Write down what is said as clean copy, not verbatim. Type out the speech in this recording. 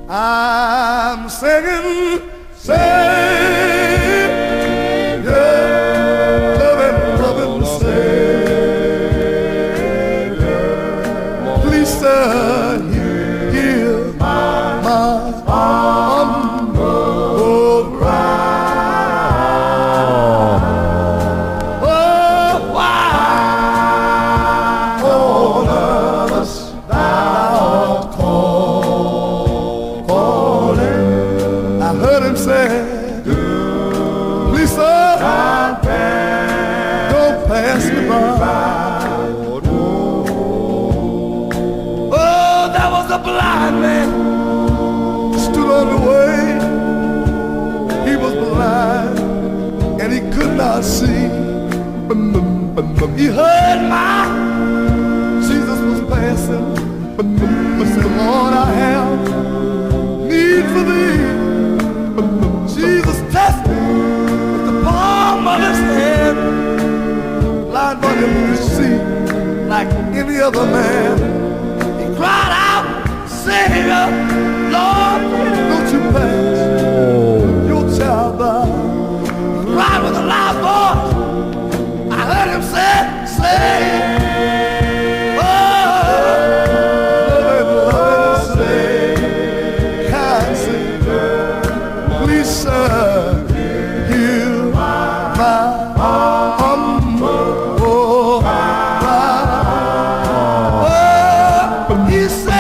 I'm singing, Savior, loving, loving Savior. Please, sir, hear my humble cry. Oh, why on earth thou calling? I heard him say, please, sir, don't pass me by. Oh, there was a blind man stood on the way. He was blind and he could not see. He heard my Jesus was passing, but said, Lord, I have need for thee. Jesus touched me with the palm of his hand. Blind but him to see like any other man. He cried out, Savior, Lord, don't you pass your child by. He cried with a loud voice. I heard him say, oh, loving Savior, kind Savior, please, sir, hear my humble cry. Oh, he said,